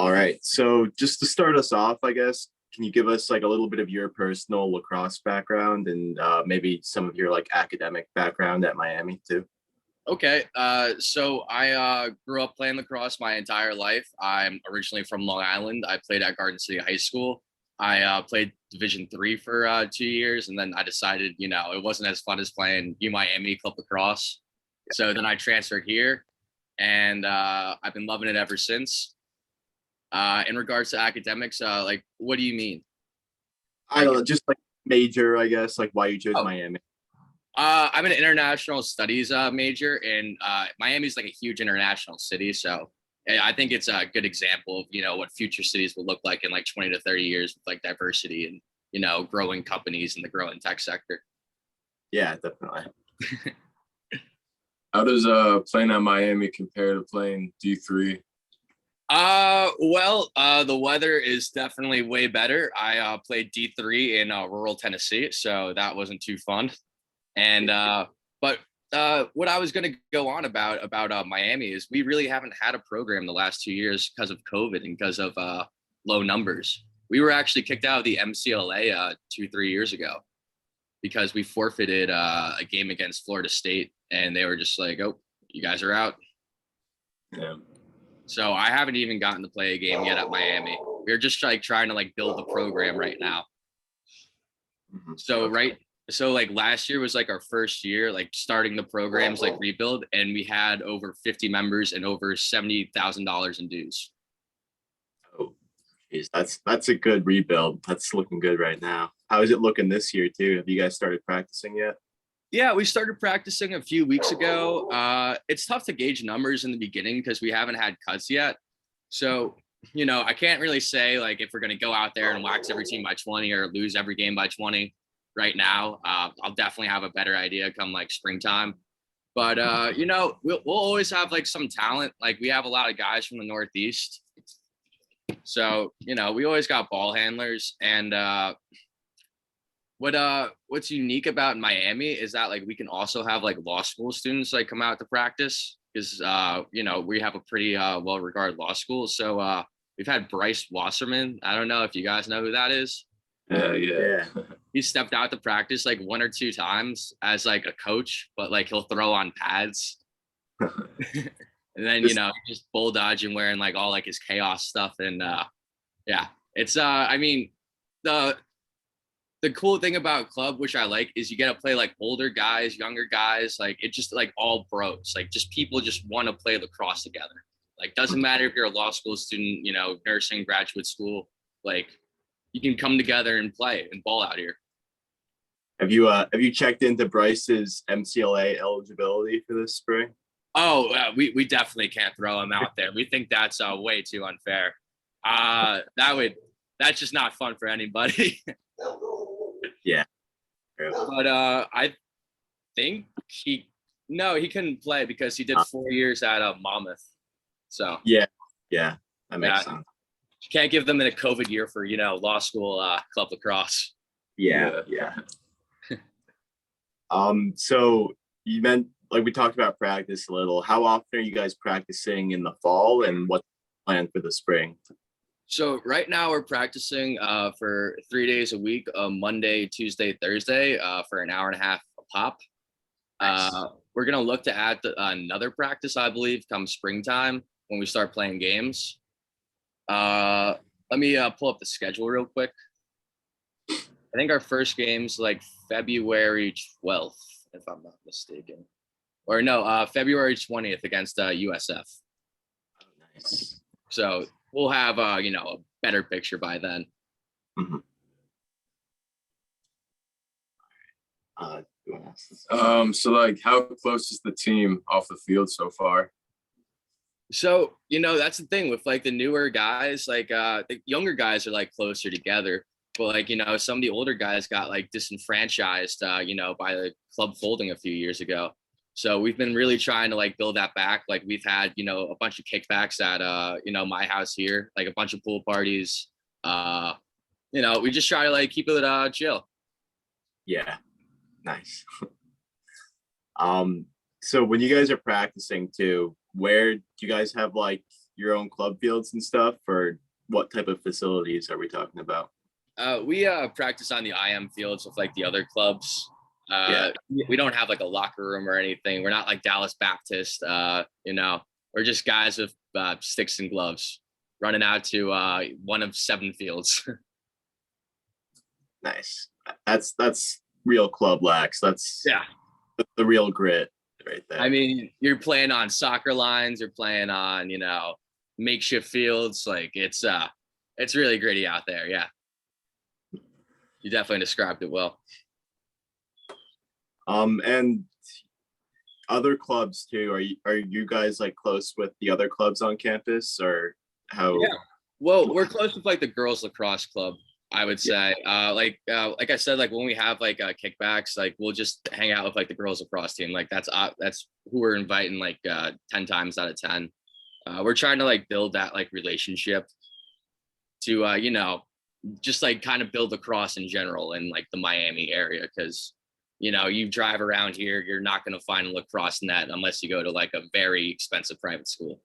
All right. So just to start us off, I guess, can you give us like a little bit of your personal lacrosse background and maybe some of your like academic background at Miami too? Okay, so I grew up playing lacrosse my entire life. I'm originally from Long Island. I played at Garden City High School. I played Division 3 for 2 years, and then I decided, it wasn't as fun as playing U Miami Club Lacrosse. So then I transferred here, and I've been loving it ever since. In regards to academics, like, what do you mean? I Like, don't know, just like major, I guess, like why you chose oh, Miami. I'm an international studies major, and Miami's like a huge international city. So I think it's a good example of what future cities will look like in like 20 to 30 years with like diversity and growing companies in the growing tech sector. Yeah, definitely. How does playing at Miami compare to playing D3? The weather is definitely way better. I played D3 in rural Tennessee, so that wasn't too fun. And but what I was going to go on about Miami is we really haven't had a program the last 2 years because of COVID and because of low numbers. We were actually kicked out of the MCLA 2-3 years ago because we forfeited a game against Florida State, and they were just like, "Oh, you guys are out." Yeah. So I haven't even gotten to play a game yet at Miami. We're just like trying to like build the program right now. Mhm. So like last year was like our first year, like starting the programs like rebuild, and we had over 50 members and over $70,000 in dues. Oh, geez, that's a good rebuild. That's looking good right now. How is it looking this year too? Have you guys started practicing yet? Yeah, we started practicing a few weeks ago. It's tough to gauge numbers in the beginning because we haven't had cuts yet. So, I can't really say like if we're going to go out there and wax every team by 20 or lose every game by 20 right now. I'll definitely have a better idea come like springtime. But, we'll always have like some talent. Like we have a lot of guys from the Northeast. So, we always got ball handlers. And what's unique about Miami is that like we can also have like law school students like come out to practice because we have a pretty well-regarded law school. So we've had Bryce Wasserman. I don't know if you guys know who that is. Yeah. He stepped out to practice like 1 or 2 times as like a coach, but like he'll throw on pads. And then just bull dodging wearing like all like his chaos stuff. And yeah, it's I mean the cool thing about club, which I like, is you get to play like older guys, younger guys, like it just like all bros, like just people just want to play lacrosse together. Like doesn't matter if you're a law school student, nursing, graduate school, like you can come together and play and ball out here. Have you checked into Bryce's MCLA eligibility for this spring? Oh, we definitely can't throw him out there. We think that's way too unfair. That's just not fun for anybody. Yeah. But I think he couldn't play because he did 4 years at Monmouth. So yeah, that makes sense. You can't give them in a COVID year for law school club lacrosse. Yeah. So you meant like we talked about practice a little. How often are you guys practicing in the fall, and what's the plan for the spring? So right now we're practicing for 3 days a week, Monday, Tuesday, Thursday, for an hour and a half a pop. Nice. We're gonna look to add another practice, I believe, come springtime when we start playing games. Let me pull up the schedule real quick. I think our first game's like February 12th, if I'm not mistaken. Or no, February 20th against USF. Oh, nice. So we'll have a better picture by then. Mm-hmm. So like how close is the team off the field so far? So, that's the thing with like the newer guys, like the younger guys are like closer together. But like, some of the older guys got like disenfranchised, by the club folding a few years ago. So we've been really trying to like build that back. Like we've had, a bunch of kickbacks at, my house here, like a bunch of pool parties. We just try to like keep it chill. Yeah. Nice. So when you guys are practicing too, where do you guys have like your own club fields and stuff, or what type of facilities are we talking about? We practice on the IM fields with like the other clubs. Yeah. We don't have like a locker room or anything. We're not like Dallas Baptist. We're just guys with sticks and gloves running out to one of 7 fields. Nice. That's real club lax. That's Yeah. the real grit right there. I mean, you're playing on soccer lines. You're playing on makeshift fields. Like it's really gritty out there. Yeah. You definitely described it well. And other clubs too. Are you guys like close with the other clubs on campus, or how? Yeah. Well, we're close with like the girls lacrosse club, I would say. Like I said, like when we have like kickbacks, like we'll just hang out with like the girls lacrosse team. Like that's who we're inviting like 10 times out of 10. We're trying to like build that like relationship to just like kind of build lacrosse in general in like the Miami area, because you drive around here, you're not going to find a lacrosse net unless you go to like a very expensive private school.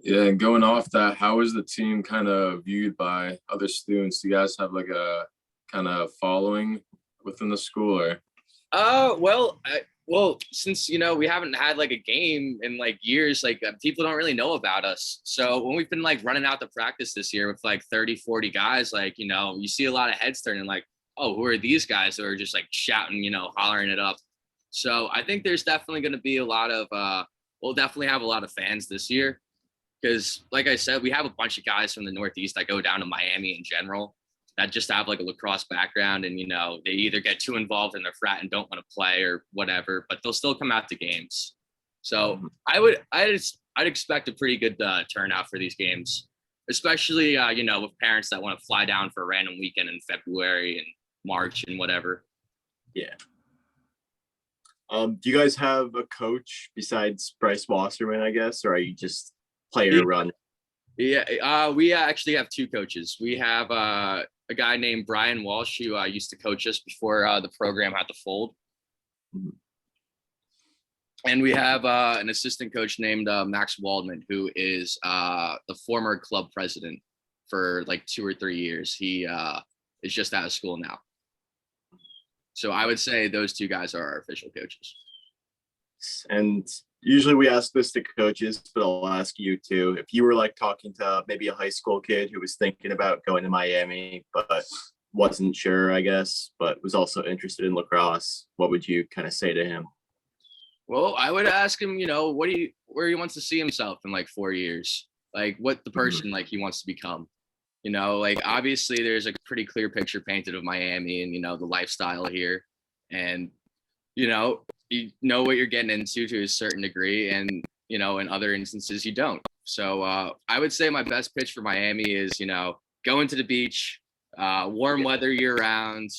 Yeah, and going off that, how is the team kind of viewed by other students? Do you guys have like a kind of following within the school, or? Well, since we haven't had like a game in like years, like people don't really know about us. So when we've been like running out to practice this year with like 30, 40 guys, like you see a lot of heads turning like, oh, who are these guys who are just like shouting, hollering it up. So I think there's definitely going to be a lot of we'll definitely have a lot of fans this year, because like I said, we have a bunch of guys from the Northeast that go down to Miami in general that just have like a lacrosse background, and they either get too involved in their frat and don't want to play or whatever, but they'll still come out to games. So I'd expect a pretty good turnout for these games, especially with parents that want to fly down for a random weekend in February and March and whatever. Yeah. Do you guys have a coach besides Bryce Wasserman, I guess, or are you just player run? Yeah, we actually have 2 coaches. We have a guy named Brian Walsh who used to coach us before the program had to fold. And we have an assistant coach named Max Waldman, who is the former club president for like 2 or 3 years. He is just out of school now. So I would say those 2 guys are our official coaches. And usually we ask this to coaches, but I'll ask you too. If you were like talking to maybe a high school kid who was thinking about going to Miami, but wasn't sure, I guess, but was also interested in lacrosse, what would you kind of say to him? Well, I would ask him, where he wants to see himself in like 4 years, like what the person like he wants to become. Like obviously there's a pretty clear picture painted of Miami and the lifestyle here, and you know what you're getting into to a certain degree, and in other instances you don't. So I would say my best pitch for Miami is going to the beach, warm weather year round.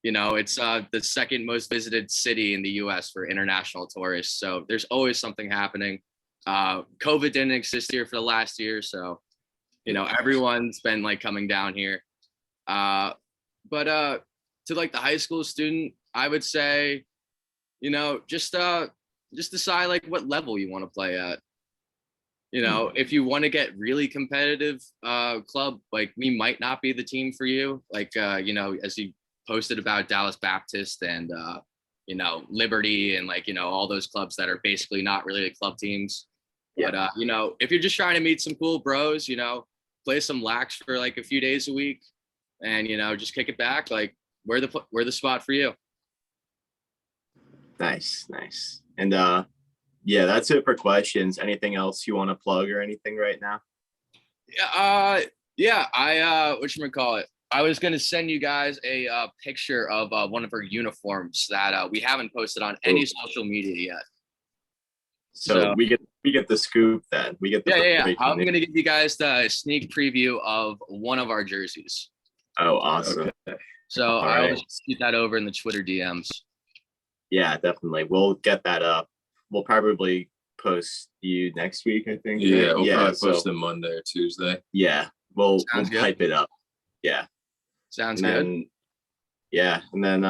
It's the second most visited city in the US for international tourists, so there's always something happening. COVID didn't exist here for the last year, so everyone's been like coming down here. But to like the high school student, I would say, just decide like what level you want to play at. If you want to get really competitive, club, like we might not be the team for you. Like, as you posted about Dallas Baptist and, Liberty and like, all those clubs that are basically not really club teams. Yeah. But, if you're just trying to meet some cool bros, play some lax for like a few days a week and, just kick it back, like we're the spot for you. Nice. And yeah, that's it for questions. Anything else you want to plug or anything right now? I whatchamacallit, I was going to send you guys a picture of one of our uniforms that we haven't posted on any social media yet. So we get the scoop then. We get the yeah. I'm going to give you guys the sneak preview of one of our jerseys. Oh, awesome. Okay. So I'll just shoot that over in the Twitter DMs. Yeah, definitely. We'll get that up. We'll probably post you next week, I think. Yeah, we'll probably post it Monday or Tuesday. Yeah, we'll hype it up. Yeah. Sounds good. Yeah, and then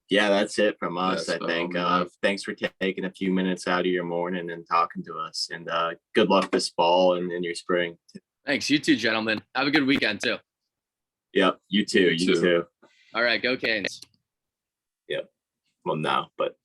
Yeah, that's it from us. That's I think. all we have. Thanks for taking a few minutes out of your morning and talking to us. And good luck this fall and in your spring. Thanks. You too, gentlemen. Have a good weekend too. Yep. You too. You You too. too. All right, go Canes. Well, no, but.